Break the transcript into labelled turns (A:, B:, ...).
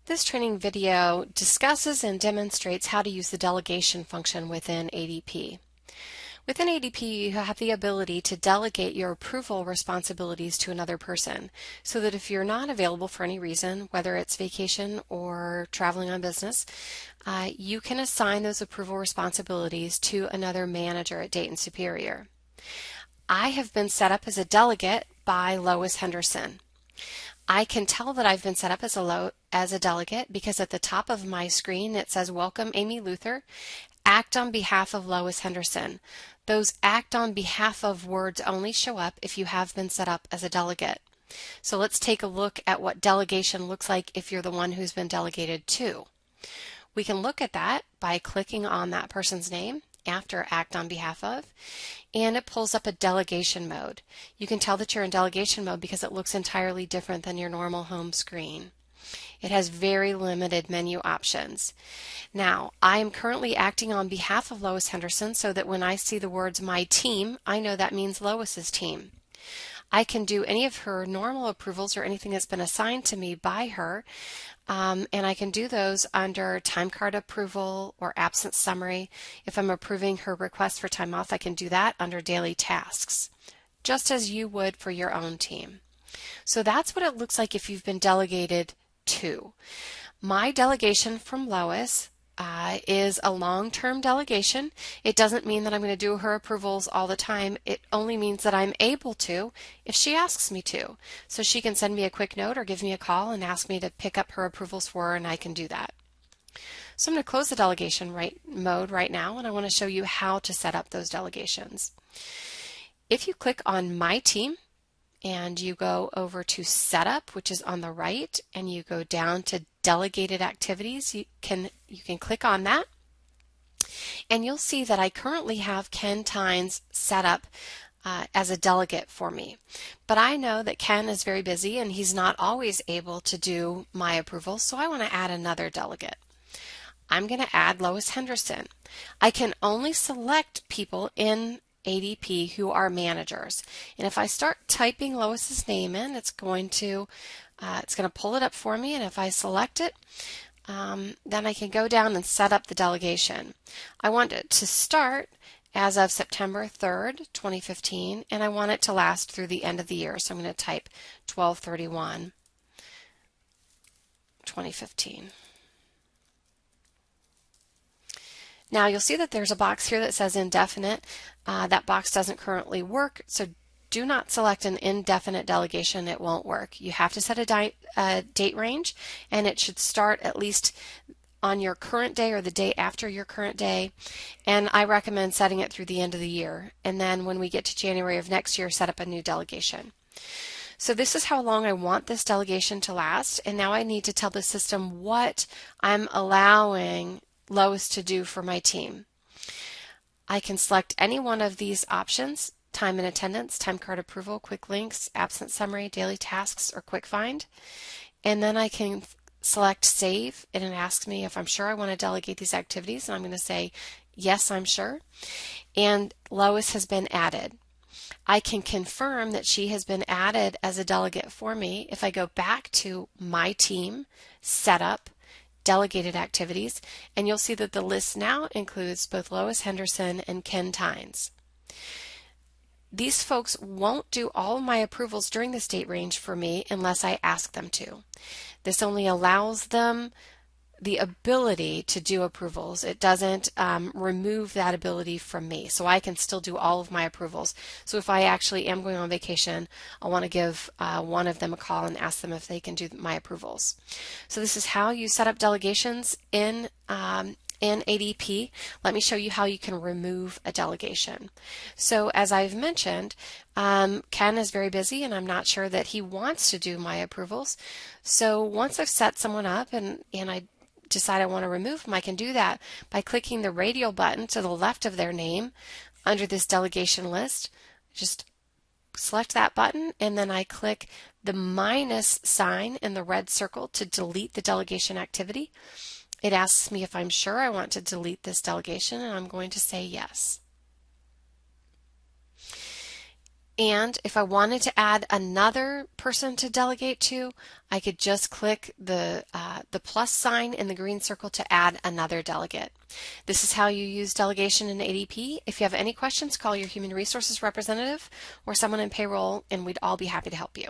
A: This training video discusses and demonstrates how to use the delegation function within ADP. Within ADP, you have the ability to delegate your approval responsibilities to another person, so that if you're not available for any reason, whether it's vacation or traveling on business, you can assign those approval responsibilities to another manager at Dayton Superior. I have been set up as a delegate by Lois Henderson. I can tell that I've been set up as a delegate because at the top of my screen it says Welcome Amy Luther, act on behalf of Lois Henderson. Those act on behalf of words only show up if you have been set up as a delegate. So let's take a look at what delegation looks like if you're the one who's been delegated to. We can look at that by clicking on that person's name after act on behalf of, and it pulls up a delegation mode. You can tell that you're in delegation mode because it looks entirely different than your normal home screen. It has very limited menu options. Now, I am currently acting on behalf of Lois Henderson so that when I see the words my team, I know that means Lois's team. I can do any of her normal approvals or anything that's been assigned to me by her, and I can do those under time card approval or absence summary. If I'm approving her request for time off, I can do that under daily tasks, just as you would for your own team. So that's what it looks like if you've been delegated to. My delegation from Lois is a long-term delegation. It doesn't mean that I'm going to do her approvals all the time. It only means that I'm able to if she asks me to. So she can send me a quick note or give me a call and ask me to pick up her approvals for her, and I can do that. So I'm going to close the delegation mode right now, and I want to show you how to set up those delegations. If you click on My Team and you go over to Setup, which is on the right, and you go down to Delegated Activities, you can click on that, and you'll see that I currently have Ken Tynes set up as a delegate for me. But I know that Ken is very busy and he's not always able to do my approval, so I want to add another delegate. I'm going to add Lois Henderson. I can only select people in ADP who are managers, and if I start typing Lois's name in, it's going to pull it up for me, and if I select it, then I can go down and set up the delegation. I want it to start as of September 3rd, 2015, and I want it to last through the end of the year, so I'm going to type 12/31/2015. Now you'll see that there's a box here that says indefinite. That box doesn't currently work, so do not select an indefinite delegation. It won't work. You have to set a date range, and it should start at least on your current day or the day after your current day, and I recommend setting it through the end of the year, and then when we get to January of next year, set up a new delegation. So this is how long I want this delegation to last, and now I need to tell the system what I'm allowing Lois to do for my team. I can select any one of these options: time and attendance, time card approval, quick links, absence summary, daily tasks, or quick find. And then I can select save, and it asks me if I'm sure I want to delegate these activities, and I'm going to say yes, I'm sure. And Lois has been added. I can confirm that she has been added as a delegate for me if I go back to My Team, Setup, Delegated Activities, and you'll see that the list now includes both Lois Henderson and Ken Tynes. These folks won't do all of my approvals during this date range for me unless I ask them to. This only allows them the ability to do approvals. It doesn't remove that ability from me, so I can still do all of my approvals. So if I actually am going on vacation, I want to give one of them a call and ask them if they can do my approvals. So this is how you set up delegations in ADP. Let me show you how you can remove a delegation. So as I've mentioned, Ken is very busy and I'm not sure that he wants to do my approvals. So once I've set someone up and I decide I want to remove them, I can do that by clicking the radial button to the left of their name under this delegation list. Just select that button, and then I click the minus sign in the red circle to delete the delegation activity. It asks me if I'm sure I want to delete this delegation, and I'm going to say yes. And if I wanted to add another person to delegate to, I could just click the plus sign in the green circle to add another delegate. This is how you use delegation in ADP. If you have any questions, call your human resources representative or someone in payroll, and we'd all be happy to help you.